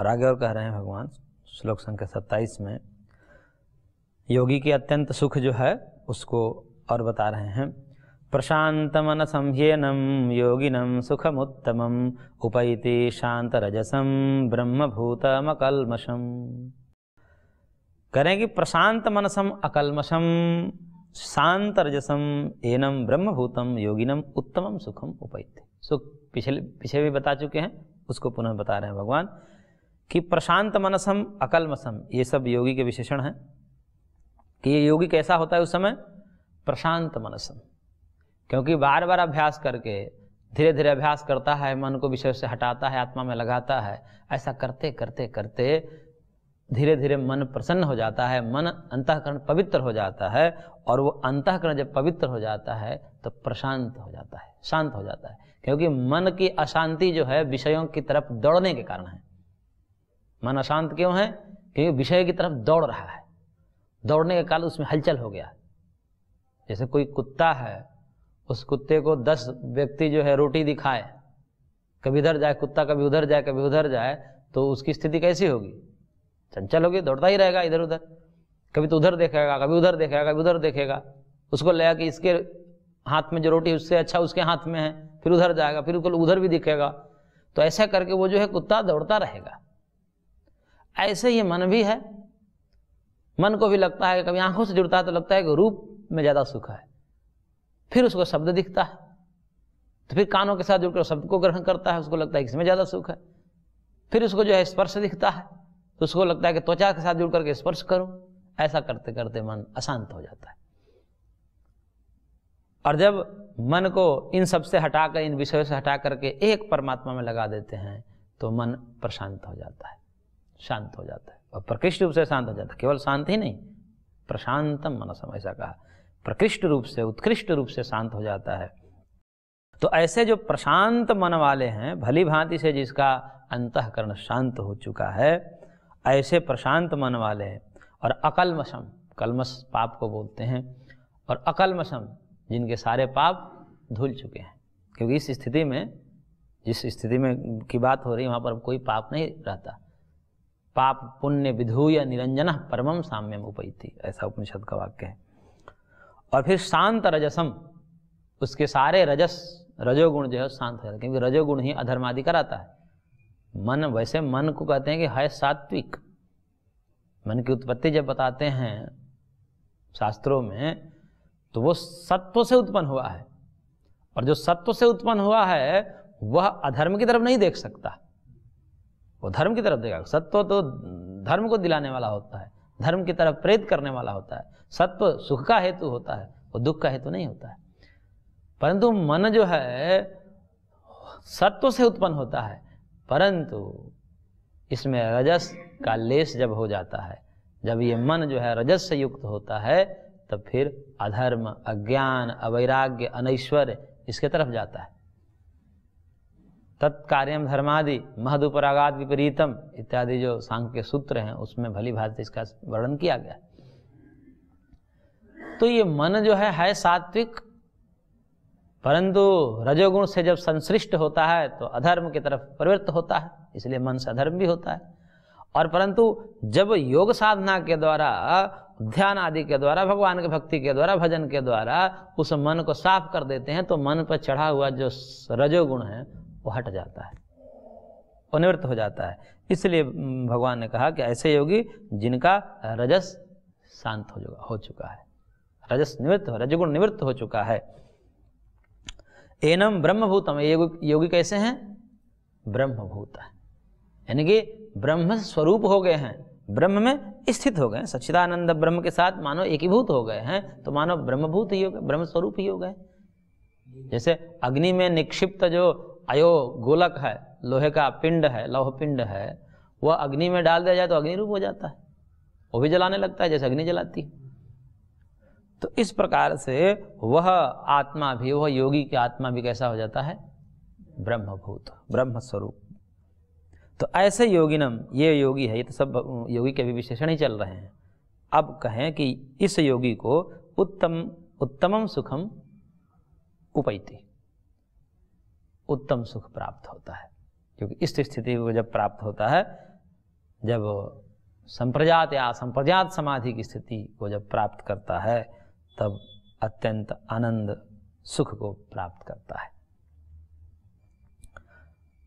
आगे और कह रहे हैं भगवान श्लोक संख्या 27 में, योगी की अत्यंत सुख जो है उसको और बता रहे हैं। प्रशांत मनसं ह्येनं योगिनं सुखमुत्तमम् उपैति शांत रजसम ब्रह्मभूतमकल्मषम्। करें कि प्रशांत मनसम अकल्मषम शांत रजसम एनम ब्रह्मभूतम योगिनम उत्तमम सुखम उपैति। सुख पीछे भी बता चुके हैं, उसको पुनः बता रहे हैं भगवान कि प्रशांत मनसम अकल्मषम, ये सब योगी के विशेषण हैं कि ये योगी कैसा होता है उस समय, प्रशांत मनसम, क्योंकि बार बार अभ्यास करके धीरे धीरे अभ्यास करता है, मन को विषय से हटाता है, आत्मा में लगाता है। ऐसा करते करते करते धीरे धीरे मन प्रसन्न हो जाता है, मन अंतःकरण पवित्र हो जाता है, और वो अंतःकरण जब पवित्र हो जाता है तो प्रशांत हो जाता है, शांत हो जाता है। क्योंकि मन की अशांति जो है विषयों की तरफ दौड़ने के कारण है। मन अशांत क्यों है? क्योंकि विषय की तरफ दौड़ रहा है, दौड़ने के कारण उसमें हलचल हो गया। जैसे कोई कुत्ता है, उस कुत्ते को 10 व्यक्ति जो है रोटी दिखाए, कभी इधर जाए कुत्ता, कभी उधर जाए, कभी उधर जाए, तो उसकी स्थिति कैसी होगी? चंचल होगी, दौड़ता ही रहेगा इधर उधर। कभी तो उधर देखेगा, कभी उधर देखेगा, कभी उधर देखेगा। उसको लगा कि इसके हाथ में जो रोटी उससे अच्छा उसके हाथ में है, फिर उधर जाएगा, फिर उसको उधर भी दिखेगा। तो ऐसा करके वो जो है कुत्ता दौड़ता रहेगा। ऐसे ही मन भी है। मन को भी लगता है, कभी आंखों से जुड़ता है तो लगता है कि रूप में ज्यादा सुख है, फिर उसको शब्द दिखता है, तो फिर कानों के साथ जुड़कर शब्द को ग्रहण करता है, उसको लगता है कि इसमें ज्यादा सुख है। फिर उसको जो है स्पर्श दिखता है, तो उसको लगता है कि त्वचा के साथ जुड़ करके स्पर्श करूं। ऐसा करते करते मन अशांत हो जाता है। और जब मन को इन सब से हटाकर, इन विषयों से हटा करके एक परमात्मा में लगा देते हैं तो मन प्रशांत हो जाता है, शांत हो जाता है, और प्रकृष्ट रूप से शांत हो जाता है। केवल शांत ही नहीं, प्रशांतम मनसम, ऐसा कहा, प्रकृष्ट रूप से, उत्कृष्ट रूप से शांत हो जाता है। तो ऐसे जो प्रशांत मन वाले हैं, भली भांति से जिसका अंतःकरण शांत हो चुका है, ऐसे प्रशांत मन वाले हैं। और अकल्मषम, कल्मष पाप को बोलते हैं, और अकल्मषम जिनके सारे पाप धुल चुके हैं। क्योंकि इस स्थिति में, जिस स्थिति में की बात हो रही है, वहाँ पर कोई पाप नहीं रहता। पाप पुण्य विधूय निरंजन परमम साम्यम उपैति, ऐसा उपनिषद का वाक्य है। और फिर शांत रजसम, उसके सारे रजोगुण जो है शांत हो जाता है, क्योंकि रजोगुण ही अधर्म आदि कराता है। मन, वैसे मन को कहते हैं कि है सात्विक। मन की उत्पत्ति जब बताते हैं शास्त्रों में, तो वो सत्व से उत्पन्न हुआ है, और जो सत्व से उत्पन्न हुआ है वह अधर्म की तरफ नहीं देख सकता, वो धर्म की तरफ देगा। सत्व तो धर्म को दिलाने वाला होता है, धर्म की तरफ प्रेरित करने वाला होता है। सत्व सुख का हेतु होता है, वो दुख का हेतु नहीं होता है। परंतु मन जो है सत्व से उत्पन्न होता है, परंतु इसमें रजस का लेस जब हो जाता है, जब ये मन जो है रजस से युक्त होता है, तब फिर अधर्म, अज्ञान, अवैराग्य, अनैश्वर्य इसके तरफ जाता है। तत्कार्यम धर्मादि महदुपरागाद विपरीतम इत्यादि जो सांख्य के सूत्र हैं, उसमें भली भांति इसका वर्णन किया गया। तो ये मन जो है सात्विक, परंतु रजोगुण से जब संश्लिष्ट होता है तो अधर्म की तरफ प्रवृत्त होता है, इसलिए मन से अधर्म भी होता है। और परंतु जब योग साधना के द्वारा, ध्यान आदि के द्वारा, भगवान की भक्ति के द्वारा, भजन के द्वारा उस मन को साफ कर देते हैं, तो मन पर चढ़ा हुआ जो रजोगुण है वो हट जाता है, वो निवृत्त हो जाता है। इसलिए भगवान ने कहा कि ऐसे योगी जिनका रजस शांत हो चुका है, रजस निवृत्त, रजोगुण निवृत्त हो चुका है। एनम ब्रह्मभूतम, योगी कैसे हैं? ब्रह्मभूत, यानी कि ब्रह्म स्वरूप हो गए हैं, ब्रह्म में स्थित हो गए, सच्चिदानंद ब्रह्म के साथ मानो एकीभूत हो गए हैं, तो मानो ब्रह्मभूत ही हो गए, ब्रह्म स्वरूप ही हो गए। जैसे अग्नि में निक्षिप्त जो अयो गोलक है, लोहे का पिंड है, लौह पिंड है, वह अग्नि में डाल दिया जाए तो अग्नि रूप हो जाता है, वो भी जलाने लगता है जैसे अग्नि जलाती है। तो इस प्रकार से वह आत्मा भी, वह योगी की आत्मा भी कैसा हो जाता है? ब्रह्मभूत, ब्रह्म स्वरूप। तो ऐसे योगिनम, ये योगी है, ये तो सब योगी के भी विशेषण ही चल रहे हैं। अब कहें कि इस योगी को उत्तमम सुखम उपैति, उत्तम सुख प्राप्त होता है। क्योंकि इस स्थिति को जब प्राप्त होता है जब संप्रजात या असंप्रजात समाधि की स्थिति को जब प्राप्त करता है तब अत्यंत आनंद सुख को प्राप्त करता है।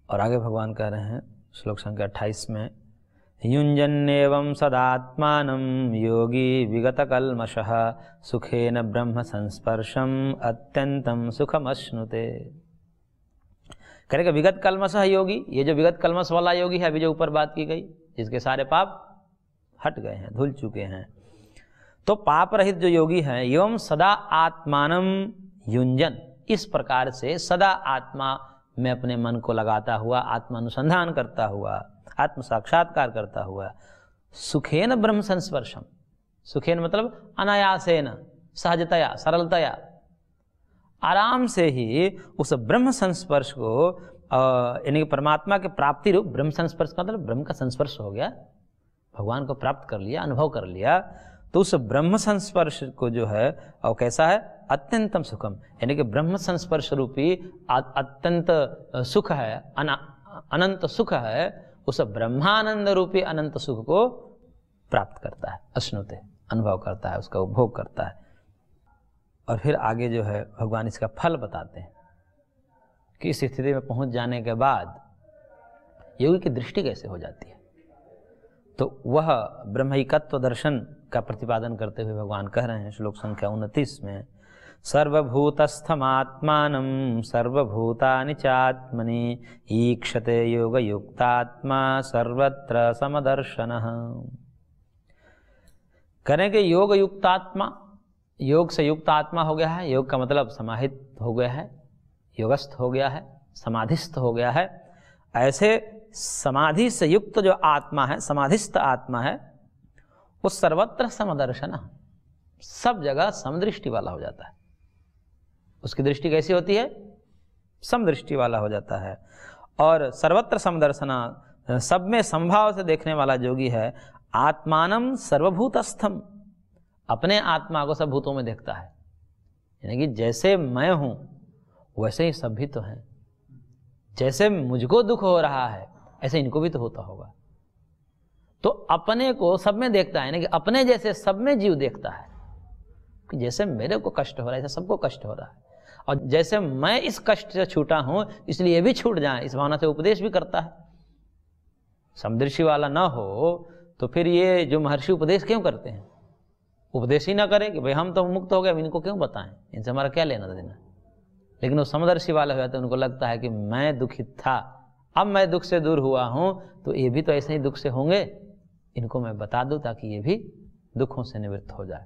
और आगे भगवान कह रहे हैं श्लोक संख्या 28 में, युञ्जन्नेवं सदात्मानं योगी विगतकल्मषः सुखेन ब्रह्म संस्पर्शम अत्यंतम सुखमश्नुते। करेगा विगत कल्मषः योगी, ये जो विगत कल्मष वाला योगी है, अभी जो ऊपर बात की गई, जिसके सारे पाप हट गए हैं, धुल चुके हैं, तो पाप रहित जो योगी हैं, एवं सदा आत्मानं युञ्जन, इस प्रकार से सदा आत्मा में अपने मन को लगाता हुआ, आत्मानुसंधान करता हुआ, आत्म साक्षात्कार करता हुआ, सुखेन ब्रह्म संस्पर्शम, सुखेन मतलब अनायासेन, सहजतया, सरलतया, आराम से ही उस ब्रह्म संस्पर्श को यानी परमात्मा के प्राप्ति रूप ब्रह्म संस्पर्श का मतलब ब्रह्म का संस्पर्श हो गया, भगवान को प्राप्त कर लिया, अनुभव कर लिया, तो उस ब्रह्म संस्पर्श को जो है और कैसा है, अत्यंतम सुखम, यानी कि ब्रह्म संस्पर्श रूपी अत्यंत सुख है, अनंत सुख है, उस ब्रह्मानंद रूपी अनंत सुख को प्राप्त करता है, अश्नुते, अनुभव करता है, उसका उपभोग करता है। और फिर आगे जो है भगवान इसका फल बताते हैं कि इस स्थिति में पहुंच जाने के बाद योगी की दृष्टि कैसे हो जाती है। तो वह ब्रह्मैकत्व दर्शन का प्रतिपादन करते हुए भगवान कह रहे हैं श्लोक संख्या 29 में, सर्वभूतस्थमात्मानं सर्वभूतानि चात्मनि ईक्षते योगयुक्तात्मा सर्वत्र समदर्शनः। करें कि योग युक्तात्मा, योग से युक्त आत्मा हो गया है, योग का मतलब समाहित हो गया है, योगस्थ हो गया है, समाधिस्थ हो गया है, ऐसे समाधि से युक्त जो आत्मा है, समाधिस्थ आत्मा है, वो सर्वत्र समदर्शन, सब जगह समदृष्टि वाला हो जाता है। उसकी दृष्टि कैसी होती है, समदृष्टि वाला हो जाता है। और सर्वत्र समदर्शना, सब में समभाव से देखने वाला योगी है। आत्मानं सर्वभूतस्थम, अपने आत्मा को सब भूतों में देखता है, यानी कि जैसे मैं हूं वैसे ही सब भी तो हैं, जैसे मुझको दुख हो रहा है ऐसे इनको भी तो होता होगा। तो अपने को सब में देखता है, यानी कि अपने जैसे सब में जीव देखता है कि जैसे मेरे को कष्ट हो रहा है ऐसे सबको कष्ट हो रहा है, और जैसे मैं इस कष्ट से छूटा हूं इसलिए ये भी छूट जाए, इस भावना से उपदेश भी करता है। समदृष्टि वाला ना हो तो फिर ये जो महर्षि उपदेश क्यों करते हैं, उपदेश ही ना करे कि भाई हम तो मुक्त हो गए, इनको क्यों बताएं, इनसे हमारा क्या लेना देना। लेकिन वो समदर्शी वाला हो जाता है, उनको लगता है कि मैं दुखित था, अब मैं दुख से दूर हुआ हूं, तो ये भी तो ऐसे ही दुख से होंगे, इनको मैं बता दूं ताकि ये भी दुखों से निवृत्त हो जाए।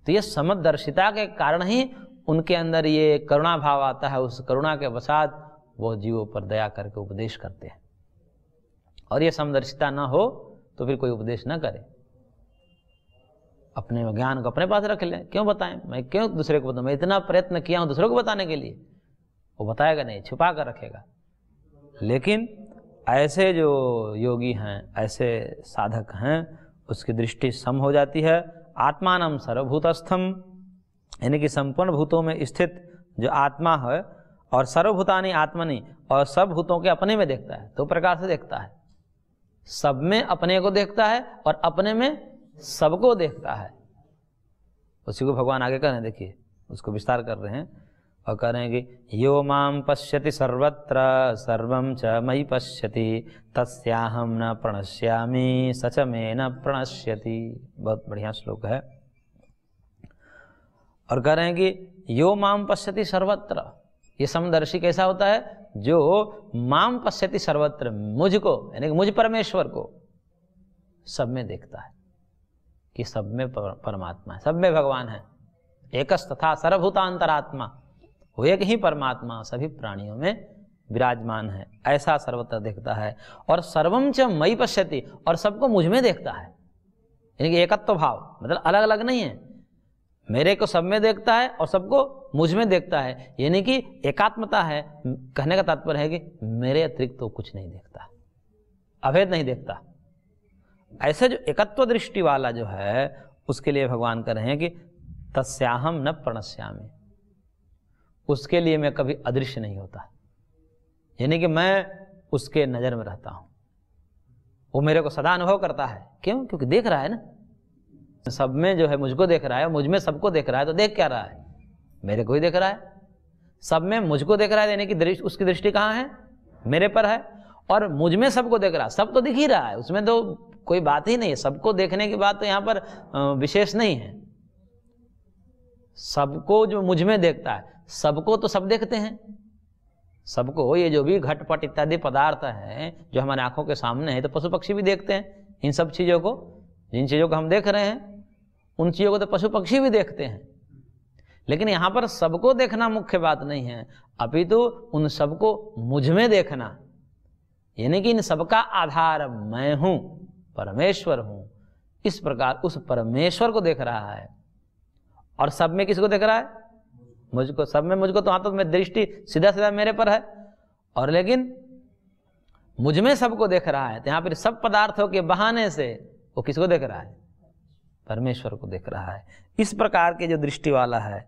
तो ये समदर्शिता के कारण ही उनके अंदर ये करुणा भाव आता है, उस करुणा के वसात वो जीवों पर दया करके उपदेश करते हैं। और ये समदर्शिता ना हो तो फिर कोई उपदेश ना करे, अपने ज्ञान को अपने पास रख लें, क्यों बताएं, मैं क्यों दूसरे को बताऊं, मैं इतना प्रयत्न किया हूं दूसरों को बताने के लिए, वो बताएगा नहीं, छुपा कर रखेगा। लेकिन ऐसे जो योगी हैं, ऐसे साधक हैं, उसकी दृष्टि सम हो जाती है। आत्मानं सर्वभूतस्थम, यानी कि संपूर्ण भूतों में स्थित जो आत्मा है, और सर्वभूतानि आत्मनि, और सब भूतों के अपने में देखता है, दो प्रकार से देखता है, सब में अपने को देखता है और अपने में सबको देखता है। उसी को भगवान आगे कर रहे हैं, देखिए उसको विस्तार कर रहे हैं और कह रहे हैं कि यो माम पश्यति सर्वत्र सर्वं च मयि पश्यति तस्याहं न प्रणश्यामि सच में न प्रणश्यति। बहुत बढ़िया श्लोक है। और कह रहे हैं कि यो माम पश्यति सर्वत्र, ये समदर्शी कैसा होता है, जो माम पश्यति सर्वत्र, मुझको यानी कि मुझ परमेश्वर को सब में देखता है कि सब में परमात्मा है, सब में भगवान है। एकस्तथा सर्वभूतांतरात्मा, वो एक ही परमात्मा सभी प्राणियों में विराजमान है, ऐसा सर्वत्र देखता है। और सर्वम च मयि पश्यति, और सबको मुझ में देखता है, यानी कि एकत्व भाव, मतलब अलग अलग नहीं है, मेरे को सब में देखता है और सबको मुझ में देखता है, यानी कि एकात्मता है। कहने का तात्पर्य है कि मेरे अतिरिक्त तो कुछ नहीं देखता, अभेद नहीं देखता। ऐसे जो एकत्व दृष्टि वाला जो है, उसके लिए भगवान कह रहे हैं कि तस्याहम न प्रणश्यामि, उसके लिए मैं कभी अदृश्य नहीं होता, यानी कि मैं उसके नजर में रहता हूं। वो मेरे को सदा अनुभव करता है। क्यों? क्योंकि देख रहा है ना, सब में जो है मुझको देख रहा है, मुझ में सबको देख रहा है। तो देख क्या रहा है? मेरे को ही देख रहा है। सब में मुझको देख रहा है, यानी कि दृष्टि, उसकी दृष्टि कहाँ है? मेरे पर है। और मुझ में सबको देख रहा है, सब तो दिख ही रहा है, उसमें तो कोई बात ही नहीं है। सबको देखने की बात तो यहाँ पर विशेष नहीं है। सबको जो मुझ में देखता है, सबको तो सब देखते हैं। सबको, ये जो भी घटपट इत्यादि पदार्थ हैं जो हमारे आंखों के सामने है, तो पशु पक्षी भी देखते हैं इन सब चीजों को। जिन चीजों को हम देख रहे हैं उन चीजों को तो पशु पक्षी भी देखते हैं। लेकिन यहां पर सबको देखना मुख्य बात नहीं है, अपितु उन सबको मुझ में देखना, यानी कि इन सबका आधार मैं हूं, परमेश्वर हूं। इस प्रकार उस परमेश्वर को देख रहा है। और सब में किसको देख रहा है? मुझको। सब में मुझको, तो वहां तो मैं दृष्टि सीधा सीधा मेरे पर है, और लेकिन मुझ में सबको देख रहा है। तो यहां पर सब पदार्थों के बहाने से वो किसको देख रहा है? परमेश्वर को देख रहा है। इस प्रकार के जो दृष्टि वाला है,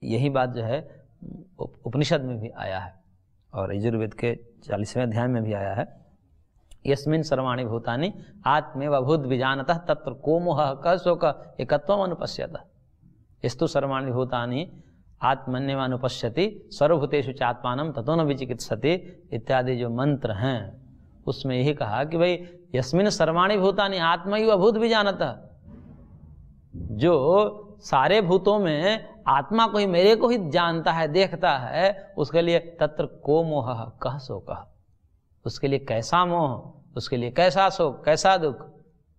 यही बात जो है उपनिषद में भी आया है और यजुर्वेद के 40वें अध्याय में भी आया है। यस्मिन् सर्वाणि भूतानि आत्मेव अभूत विजानतः तत्र को मोहः कः शोकः एकत्वम् अनुपश्यतः। यस्तु सर्वाणि भूतानि आत्मन्येव अनुपश्यति सर्वभूतेषु चात्मानं ततो न विचिकित्सति इत्यादि जो मंत्र हैं, उसमें यही कहा कि भाई यस्मिन् सर्वाणि भूतानि आत्मैव अभूत विजानतः, जो सारे भूतों में आत्मा को ही, मेरे को ही जानता है, देखता है, उसके लिए तत्र को मोहः कः शोकः, उसके लिए कैसा मोह, उसके लिए कैसा शोक, कैसा दुख,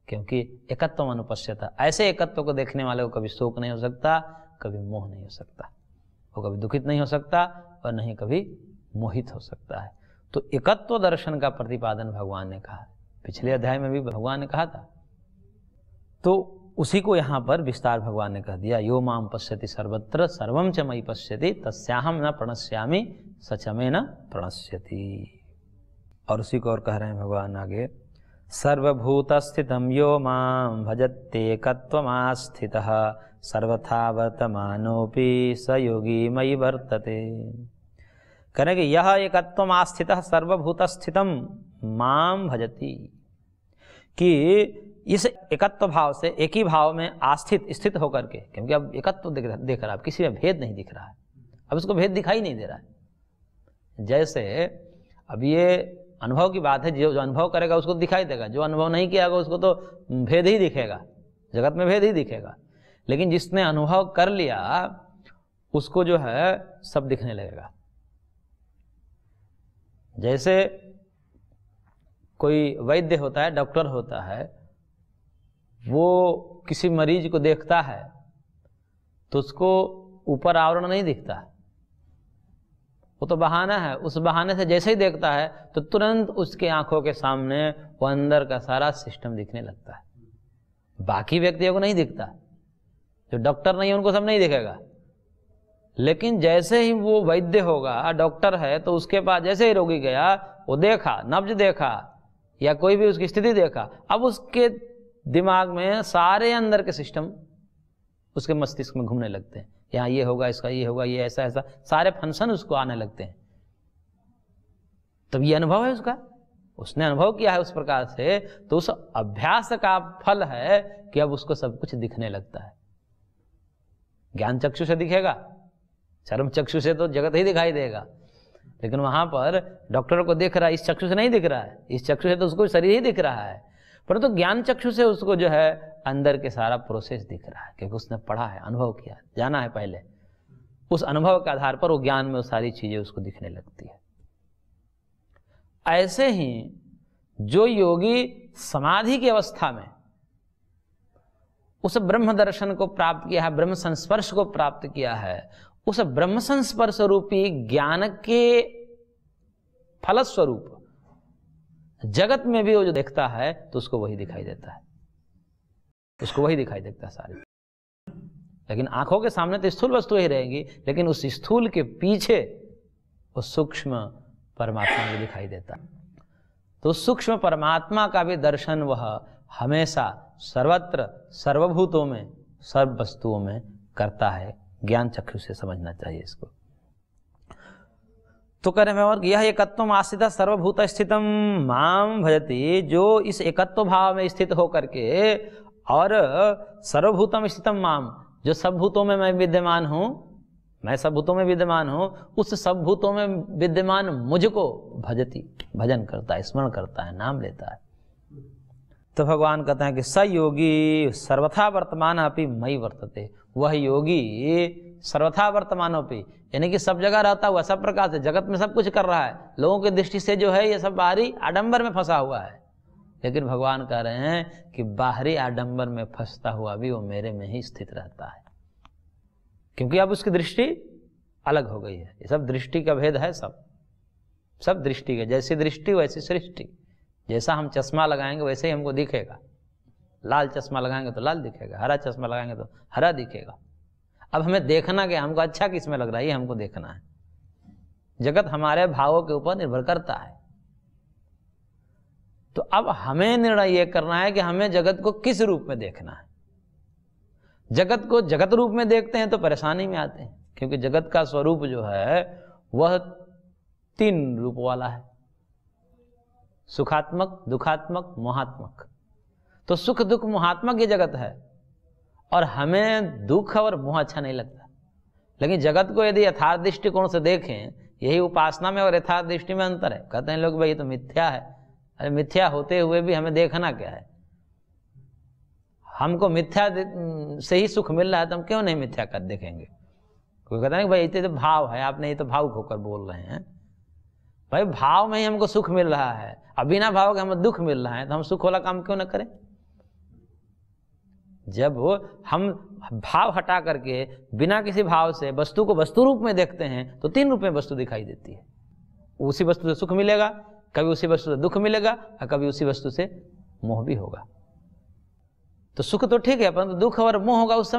क्योंकि एकत्वम् अनुपश्यतः। ऐसे एकत्व को देखने वाले को कभी शोक नहीं हो सकता, कभी मोह नहीं हो सकता, वो कभी दुखित नहीं हो सकता और नहीं कभी मोहित हो सकता है। तो एकत्व दर्शन का प्रतिपादन भगवान ने कहा, पिछले अध्याय में भी भगवान ने कहा था, तो उसी को यहाँ पर विस्तार भगवान ने कह दिया। यो माम पश्यति सर्वत्र सर्वं च मयि पश्यति तस्याहं न प्रणश्यामि स च मे न प्रणश्यति। और उसी को और कह रहे हैं भगवान आगे, सर्वभूतस्थितं यो मां भजत्येकत्वमास्थितः सर्वथा वर्तमानोऽपि स योगी मयि वर्तते। करें कि यह एकत्वमास्थितः सर्वभूतस्थितं मां भजति, कि इस एकत्व भाव से, एक ही भाव में आस्थित, स्थित होकर के, क्योंकि अब एकत्व देख रहा है, अब किसी में भेद नहीं दिख रहा है, अब उसको भेद दिखाई नहीं दे रहा है। जैसे अब ये अनुभव की बात है, जो अनुभव करेगा उसको दिखाई देगा, जो अनुभव नहीं किया होगा उसको तो भेद ही दिखेगा, जगत में भेद ही दिखेगा। लेकिन जिसने अनुभव कर लिया उसको जो है सब दिखने लगेगा। जैसे कोई वैद्य होता है, डॉक्टर होता है, वो किसी मरीज को देखता है तो उसको ऊपर आवरण नहीं दिखता, वो तो बहाना है। उस बहाने से जैसे ही देखता है तो तुरंत उसके आंखों के सामने वो अंदर का सारा सिस्टम दिखने लगता है। बाकी व्यक्तियों को नहीं दिखता, जो डॉक्टर नहीं है उनको सब नहीं दिखेगा। लेकिन जैसे ही वो वैद्य होगा, डॉक्टर है, तो उसके पास जैसे ही रोगी गया, वो देखा, नब्ज देखा या कोई भी उसकी स्थिति देखा, अब उसके दिमाग में सारे अंदर के सिस्टम उसके मस्तिष्क में घूमने लगते हैं। यहाँ ये होगा, इसका ये होगा, ये ऐसा ऐसा, सारे फंक्शन उसको आने लगते हैं। तब ये अनुभव है उसका, उसने अनुभव किया है उस प्रकार से, तो उस अभ्यास का फल है कि अब उसको सब कुछ दिखने लगता है। ज्ञान चक्षु से दिखेगा, चर्म चक्षु से तो जगत ही दिखाई देगा, लेकिन वहां पर डॉक्टर को देख रहा है, इस चक्षु से नहीं दिख रहा है, इस चक्षु से तो उसको शरीर ही दिख रहा है, परंतु तो ज्ञान चक्षु से उसको जो है अंदर के सारा प्रोसेस दिख रहा है, क्योंकि उसने पढ़ा है, अनुभव किया, जाना है पहले। उस अनुभव के आधार पर वो ज्ञान में वो सारी चीजें उसको दिखने लगती है। ऐसे ही जो योगी समाधि की अवस्था में उस ब्रह्म दर्शन को प्राप्त किया है, ब्रह्म संस्पर्श को प्राप्त किया है, उस ब्रह्म संस्पर्श रूपी ज्ञान के फलस्वरूप जगत में भी वो जो देखता है तो उसको वही दिखाई देता है, उसको वही दिखाई देता है सारी। लेकिन आंखों के सामने तो स्थूल वस्तु ही रहेगी, लेकिन उस स्थूल के पीछे वो सूक्ष्म परमात्मा भी दिखाई देता है। तो सूक्ष्म परमात्मा का भी दर्शन वह हमेशा सर्वत्र सर्वभूतों में सर्व वस्तुओं में करता है। ज्ञान चक्षु से समझना चाहिए इसको। तो कह रहे हैं और यह एकत्व आश्रित सर्वभूत स्थितम माम भजति, जो इस एकत्व भाव में स्थित होकर के और सर्वभूतम स्थितम माम, जो सब भूतों में मैं विद्यमान हूँ, मैं सब भूतों में विद्यमान हूँ, उस सब भूतों में विद्यमान मुझको भजति, भजन करता है, स्मरण करता है, नाम लेता है। तो भगवान कहते हैं कि स योगी सर्वथा वर्तमान अपि मयि वर्तते, वह योगी सर्वथा वर्तमान अपि, यानी कि सब जगह रहता हुआ, सब प्रकार से जगत में सब कुछ कर रहा है, लोगों की दृष्टि से जो है ये सब बाहरी आडंबर में फंसा हुआ है, लेकिन भगवान कह रहे हैं कि बाहरी आडंबर में फंसता हुआ भी वो मेरे में ही स्थित रहता है, क्योंकि अब उसकी दृष्टि अलग हो गई है। ये सब दृष्टि का भेद है, सब दृष्टि का, जैसी दृष्टि वैसी सृष्टि। जैसा हम चश्मा लगाएंगे वैसे ही हमको दिखेगा, लाल चश्मा लगाएंगे तो लाल दिखेगा, हरा चश्मा लगाएंगे तो हरा दिखेगा। अब हमें देखना क्या, हमको अच्छा किसमें लग रहा है ये हमको देखना है। जगत हमारे भावों के ऊपर निर्भर करता है। तो अब हमें निर्णय ये करना है कि हमें जगत को किस रूप में देखना है। जगत को जगत रूप में देखते हैं तो परेशानी में आते हैं, क्योंकि जगत का स्वरूप जो है वह 3 रूप वाला है, सुखात्मक, दुखात्मक, मोहात्मक। तो सुख दुख मोहात्मक ये जगत है, और हमें दुख और मोह अच्छा नहीं लगता। लेकिन जगत को यदि यथार्थ दृष्टिकोण से देखें, यही उपासना में और यथार्थ दृष्टि में अंतर है। कहते हैं लोग भाई ये तो मिथ्या है, अरे मिथ्या होते हुए भी हमें देखना क्या है? हमको मिथ्या से ही सुख मिल रहा है तो हम क्यों नहीं मिथ्या कर देखेंगे? कोई कहता है कि भाई ये तो भाव है, आपने ये तो भावुक होकर बोल रहे हैं। भाई भाव में ही हमको सुख मिल रहा है, अब बिना भाव के हमें दुख मिल रहा है, तो हम सुख वाला काम क्यों ना करें? जब हम भाव हटा करके बिना किसी भाव से वस्तु को वस्तु रूप में देखते हैं तो 3 रूप में वस्तु दिखाई देती है। उसी वस्तु से सुख मिलेगा, कभी उसी वस्तु से दुख मिलेगा, और कभी उसी वस्तु से मोह भी होगा। तो सुख तो ठीक है, परंतु दुख और मोह होगा उस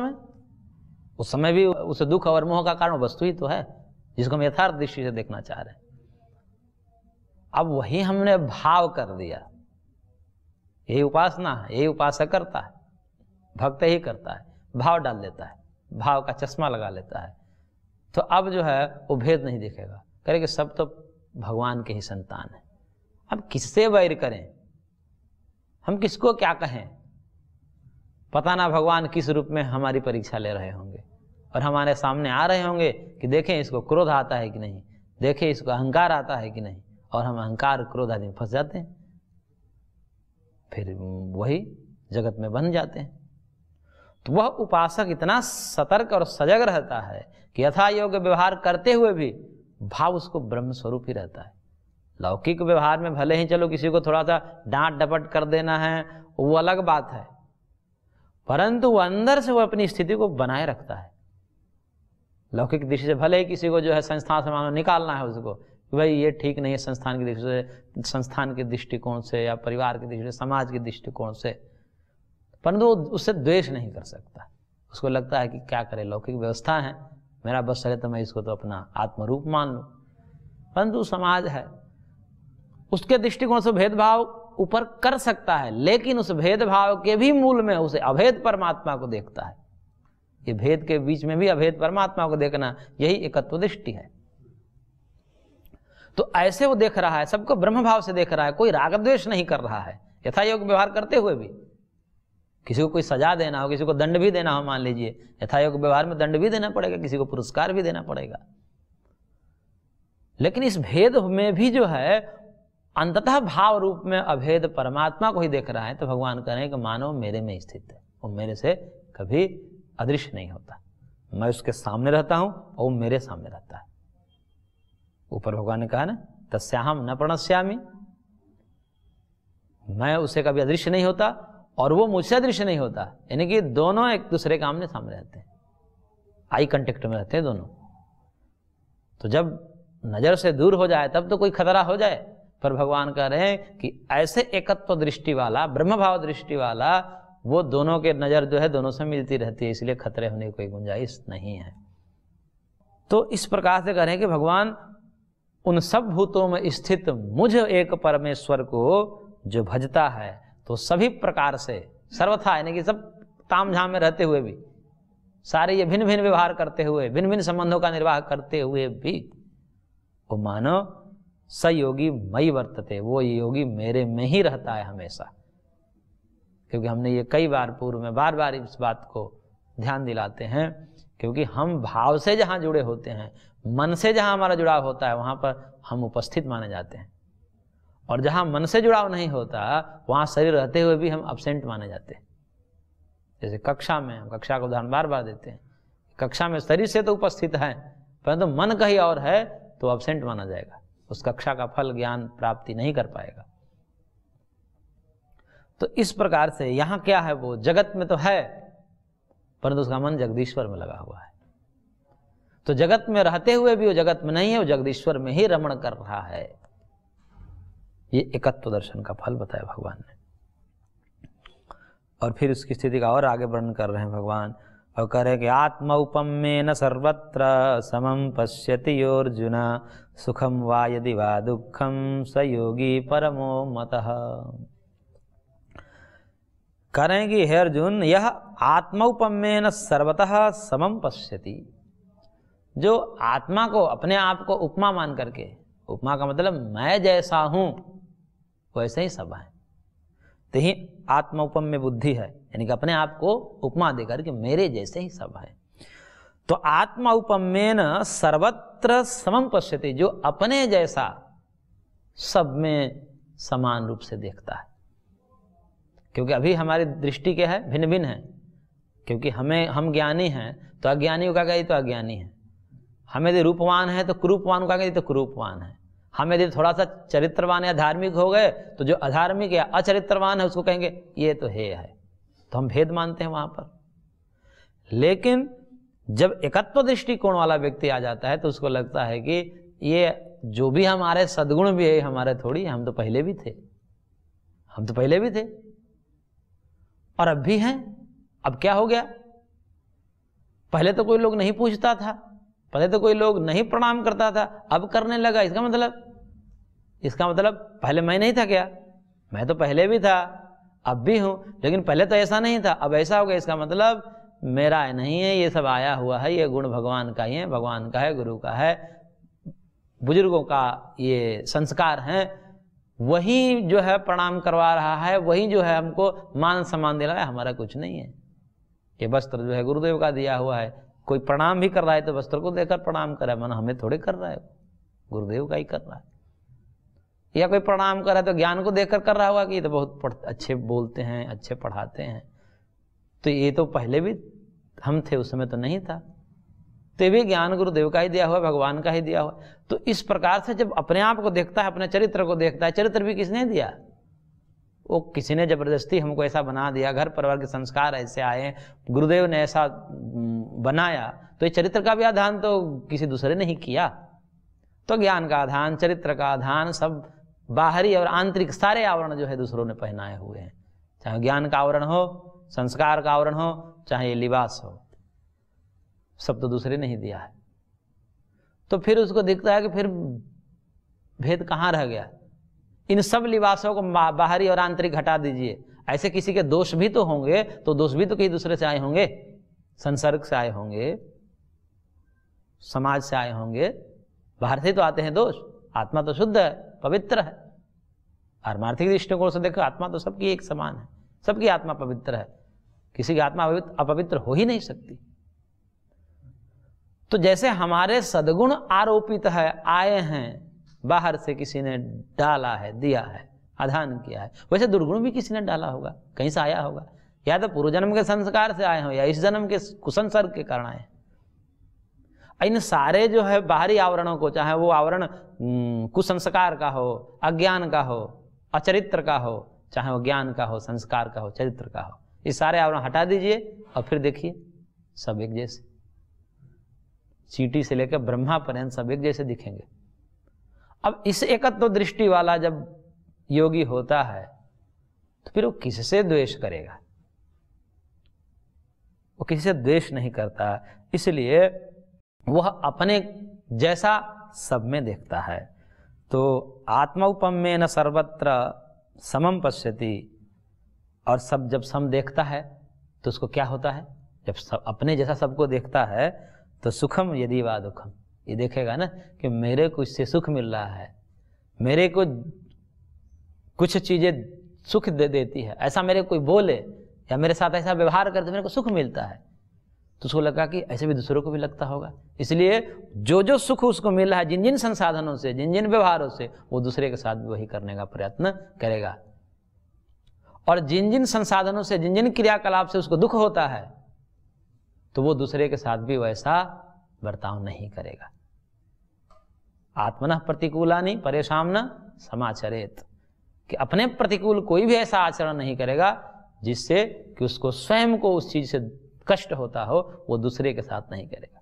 समय भी उस दुख और मोह का कारण वस्तु ही तो है, जिसको हम यथार्थ दृष्टि से देखना चाह रहे हैं। अब वही हमने भाव कर दिया। यही उपासना है, यही उपासक करता है, भक्त ही करता है, भाव डाल देता है, भाव का चश्मा लगा लेता है। तो अब जो है वो भेद नहीं दिखेगा, कहे कि सब तो भगवान के ही संतान है। अब किससे वैर करें, हम किसको क्या कहें? पता ना भगवान किस रूप में हमारी परीक्षा ले रहे होंगे, और हमारे सामने आ रहे होंगे कि देखें इसको क्रोध आता है कि नहीं, देखें इसको अहंकार आता है कि नहीं, और हम अहंकार क्रोध आदि में फंस जाते हैं, फिर वही जगत में बन जाते हैं। तो वह उपासक इतना सतर्क और सजग रहता है कि यथा योग्य व्यवहार करते हुए भी भाव उसको ब्रह्म स्वरूप ही रहता है। लौकिक व्यवहार में भले ही चलो किसी को थोड़ा सा डांट डपट कर देना है, वो अलग बात है, परंतु वो अंदर से वो अपनी स्थिति को बनाए रखता है। लौकिक दृष्टि से भले ही किसी को जो है संस्थान से मानो निकालना है उसको कि भाई ये ठीक नहीं है संस्थान की दृष्टि से, संस्थान के दृष्टिकोण से या परिवार की दृष्टि से, समाज के दृष्टिकोण से, परंतु वो उससे द्वेष नहीं कर सकता। उसको लगता है कि क्या करे, लौकिक व्यवस्था है, मेरा बस चले तो मैं इसको तो अपना आत्मरूप मान लूँ। परंतु समाज है, उसके दृष्टिकोण से भेदभाव ऊपर कर सकता है, लेकिन उस भेदभाव के भी मूल में उसे अभेद परमात्मा को देखता है। ये भेद के बीच में भी अभेद परमात्मा को देखना, यही एकत्व दृष्टि है। तो ऐसे वो देख रहा है, सबको ब्रह्म भाव से देख रहा है, कोई राग द्वेष नहीं कर रहा है। यथा योग्य व्यवहार करते हुए भी किसी को कोई सजा देना हो, किसी को दंड भी देना हो, मान लीजिए यथा योग्य व्यवहार में दंड भी देना पड़ेगा, किसी को पुरस्कार भी देना पड़ेगा, लेकिन इस भेद में भी जो है अंततः भाव रूप में अभेद परमात्मा को ही देख रहा है। तो भगवान कह रहे हैं कि मानव मेरे में स्थित है, वो मेरे से कभी अदृश्य नहीं होता, मैं उसके सामने रहता हूं और वो मेरे सामने रहता है। ऊपर भगवान ने कहा ना, तस्याहम न प्रणश्यामि, मैं उसे कभी अदृश्य नहीं होता और वो मुझसे अदृश्य नहीं होता, यानी कि दोनों एक दूसरे के आमने सामने रहते हैं, आई कांटेक्ट में रहते हैं दोनों। तो जब नजर से दूर हो जाए तब तो कोई खतरा हो जाए, पर भगवान कह रहे हैं कि ऐसे एकत्व दृष्टि वाला, ब्रह्म भाव दृष्टि वाला, वो दोनों के नजर जो है दोनों से मिलती रहती है, इसलिए खतरे होने की कोई गुंजाइश नहीं है। तो इस प्रकार से कह रहे हैं कि भगवान उन सब भूतों में स्थित मुझ एक परमेश्वर को जो भजता है, तो सभी प्रकार से सर्वथा, यानी कि सब तामझाम में रहते हुए भी, सारे ये भिन्न भिन्न व्यवहार करते हुए, भिन्न भिन्न संबंधों का निर्वाह करते हुए भी वो मानो स योगी मई वर्तते, वो योगी मेरे में ही रहता है हमेशा। क्योंकि हमने ये कई बार पूर्व में बार बार इस बात को ध्यान दिलाते हैं, क्योंकि हम भाव से जहाँ जुड़े होते हैं, मन से जहाँ हमारा जुड़ाव होता है, वहाँ पर हम उपस्थित माने जाते हैं। और जहाँ मन से जुड़ाव नहीं होता, वहाँ शरीर रहते हुए भी हम एब्सेंट माने जाते हैं। जैसे कक्षा में, हम कक्षा का उदाहरण बार बार देते हैं, कक्षा में शरीर से तो उपस्थित है, परंतु मन कहीं और है तो एब्सेंट माना जाएगा, उस कक्षा का फल ज्ञान प्राप्ति नहीं कर पाएगा। तो इस प्रकार से यहाँ क्या है, वो जगत में तो है परंतु उसका मन जगदीश्वर में लगा हुआ है। तो जगत में रहते हुए भी वो जगत में नहीं है, वो जगदीश्वर में ही रमण कर रहा है। ये एकत्व दर्शन का फल बताया भगवान ने। और फिर उसकी स्थिति का और आगे वर्णन कर रहे हैं भगवान, और कह रहे कि आत्मा उपम्येन सर्वत्र समं पश्यति योर्जुन, सुखम वा यदि वा दुखम स योगी परमो मतः। करेंगे हे अर्जुन, यह आत्मौपम्येन सर्वतः समं पश्यति, जो आत्मा को, अपने आप को उपमा मान करके, उपमा का मतलब मैं जैसा हूं वैसे ही सब है, तो ही आत्मौपम्य बुद्धि है, यानी कि अपने आप को उपमा देकर के मेरे जैसे ही सब है। तो आत्मौपम्येन सर्वत्र समं पश्यति, जो अपने जैसा सब में समान रूप से देखता है। क्योंकि अभी हमारी दृष्टि क्या है, भिन्न भिन्न है। क्योंकि हम ज्ञानी हैं तो अज्ञानी का कही तो अज्ञानी है, हम यदि रूपवान है तो कुरूपवान का कही तो कुरूपवान है, हम यदि थोड़ा सा चरित्रवान या धार्मिक हो गए तो जो अधार्मिक या अचरित्रवान है उसको कहेंगे ये तो है, तो हम भेद मानते हैं वहां पर। लेकिन जब एकत्व दृष्टिकोण वाला व्यक्ति आ जाता है तो उसको लगता है कि ये जो भी हमारे सद्गुण भी है हमारे थोड़ी, हम तो पहले भी थे, हम तो पहले भी थे और अब भी हैं। अब क्या हो गया, पहले तो कोई लोग नहीं पूछता था, पहले तो कोई लोग नहीं प्रणाम करता था, अब करने लगा। इसका मतलब पहले मैं नहीं था क्या, मैं तो पहले भी था अब भी हूं, लेकिन पहले तो ऐसा नहीं था अब ऐसा हो गया। इसका मतलब मेरा नहीं है, ये सब आया हुआ है, ये गुण भगवान का ही है, भगवान का है, गुरु का है, बुजुर्गों का ये संस्कार है, वही जो है प्रणाम करवा रहा है, वही जो है हमको मान सम्मान दे रहा है, हमारा कुछ नहीं है। ये वस्त्र जो है गुरुदेव का दिया हुआ है, कोई प्रणाम भी कर रहा है तो वस्त्र को देकर प्रणाम कर रहा है, मन हमें थोड़े कर रहा है, गुरुदेव का ही कर रहा है। या कोई प्रणाम कर रहा है तो ज्ञान को देखकर कर रहा होगा कि ये तो बहुत अच्छे बोलते हैं, अच्छे पढ़ाते हैं, तो ये तो पहले भी हम थे, उस समय तो नहीं था, तो ये भी ज्ञान गुरुदेव का ही दिया हुआ, भगवान का ही दिया हुआ। तो इस प्रकार से जब अपने आप को देखता है, अपने चरित्र को देखता है, चरित्र भी किसने दिया, वो किसी ने जबरदस्ती हमको ऐसा बना दिया, घर परिवार के संस्कार ऐसे आए, गुरुदेव ने ऐसा बनाया, तो ये चरित्र का भी आधान तो किसी दूसरे ने ही किया। तो ज्ञान का आधान, चरित्र का आधान, सब बाहरी और आंतरिक सारे आवरण जो है दूसरों ने पहनाए हुए हैं, चाहे ज्ञान का आवरण हो, संस्कार का आवरण हो, चाहे ये लिबास हो, सब तो दूसरे ने ही दिया है। तो फिर उसको दिखता है कि फिर भेद कहाँ रह गया, इन सब लिबासों को बाहरी और आंतरिक हटा दीजिए। ऐसे किसी के दोष भी तो होंगे, तो दोष भी तो कहीं दूसरे से आए होंगे, संसर्ग से आए होंगे, समाज से आए होंगे, बाहर से तो आते हैं दोष। आत्मा तो शुद्ध है, पवित्र है, पारमार्थिक दृष्टिकोण से देखो आत्मा तो सबकी एक समान है, सबकी आत्मा पवित्र है, किसी की आत्मा अपवित्र हो ही नहीं सकती। तो जैसे हमारे सद्गुण आरोपित है, आए हैं बाहर से, किसी ने डाला है, दिया है, आधान किया है, वैसे दुर्गुण भी किसी ने डाला होगा, कहीं से आया होगा, या तो पूर्व जन्म के संस्कार से आए हो या इस जन्म के कुसंसर्ग के कारण आए। इन सारे जो है बाहरी आवरणों को, चाहे वो आवरण कुसंस्कार का हो, अज्ञान का हो, अचरित्र का हो, चाहे वो ज्ञान का हो, संस्कार का हो, चरित्र का हो, ये सारे आवरण हटा दीजिए और फिर देखिए सब एक जैसे, चींटी से लेकर ब्रह्मा पर्यंत सब एक जैसे दिखेंगे। अब इस एकत्व दृष्टि वाला जब योगी होता है तो फिर वो किससे द्वेष करेगा, वो किसी से द्वेष नहीं करता, इसलिए वह अपने जैसा सब में देखता है। तो आत्मौपम्येन सर्वत्र समं पश्यति, और सब जब सम देखता है तो उसको क्या होता है, जब सब अपने जैसा सबको देखता है तो सुखम यदि वा दुखम, ये देखेगा ना कि मेरे को इससे सुख मिल रहा है, मेरे को कुछ चीज़ें सुख दे देती है, ऐसा मेरे कोई बोले या मेरे साथ ऐसा व्यवहार करे तो मेरे को सुख मिलता है, तो उसको लगा कि ऐसे भी दूसरों को भी लगता होगा। इसलिए जो जो सुख उसको मिल रहा है, जिन जिन संसाधनों से, जिन जिन व्यवहारों से, वो दूसरे के साथ भी वही करने का प्रयत्न करेगा। और जिन जिन संसाधनों से, जिन जिन क्रियाकलाप से उसको दुख होता है, तो वो दूसरे के साथ भी वैसा बर्ताव नहीं करेगा। आत्मनः प्रतिकूलानि परेशान न समाचरेत, कि अपने प्रतिकूल कोई भी ऐसा आचरण नहीं करेगा जिससे कि उसको स्वयं को उस चीज से कष्ट होता हो, वो दूसरे के साथ नहीं करेगा।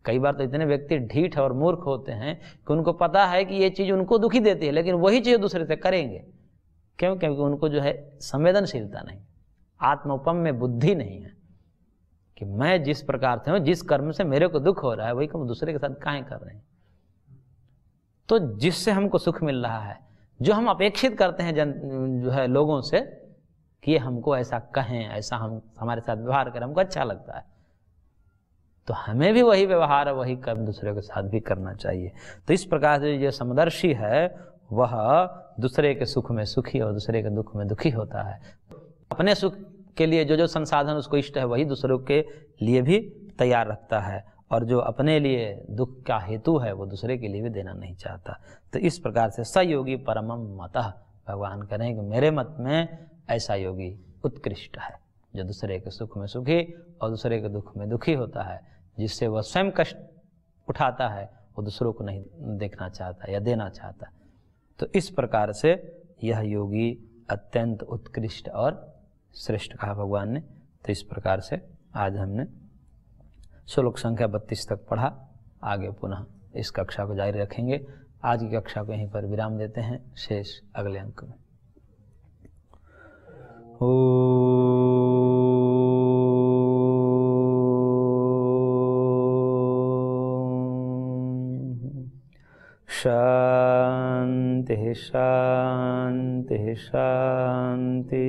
कई बार तो इतने व्यक्ति ढीठ और मूर्ख होते हैं कि उनको पता है कि ये चीज उनको दुखी देती है, लेकिन वही चीज दूसरे से करेंगे। क्यों? क्योंकि उनको जो है संवेदनशीलता नहीं, आत्मोपम में बुद्धि नहीं है कि मैं जिस प्रकार से हूं, जिस कर्म से मेरे को दुख हो रहा है, वही कर्म दूसरे के साथ काहे कर रहे हैं। तो जिससे हमको सुख मिल रहा है, जो हम अपेक्षित करते हैं जो है लोगों से कि ये हमको ऐसा कहें, ऐसा हम हमारे साथ व्यवहार करें, हमको अच्छा लगता है, तो हमें भी वही व्यवहार, वही कर्म दूसरे के साथ भी करना चाहिए। तो इस प्रकार से जो समदर्शी है वह दूसरे के सुख में सुखी और दूसरे के दुख में दुखी होता है। अपने सुख के लिए जो जो संसाधन उसको इष्ट है वही दूसरों के लिए भी तैयार रखता है, और जो अपने लिए दुख का हेतु है वो दूसरे के लिए भी देना नहीं चाहता। तो इस प्रकार से सयोगी परमम मतः, भगवान करें कि मेरे मत में ऐसा योगी उत्कृष्ट है, जो दूसरे के सुख में सुखी और दूसरे के दुख में दुखी होता है, जिससे वह स्वयं कष्ट उठाता है, वो दूसरों को नहीं देखना चाहता या देना चाहता। तो इस प्रकार से यह योगी अत्यंत उत्कृष्ट और श्रेष्ठ कहा भगवान ने। तो इस प्रकार से आज हमने श्लोक संख्या 32 तक पढ़ा। आगे पुनः इस कक्षा को जारी रखेंगे। आज की कक्षा को यहीं पर विराम देते हैं, शेष अगले अंक में। शांति शांति शांति।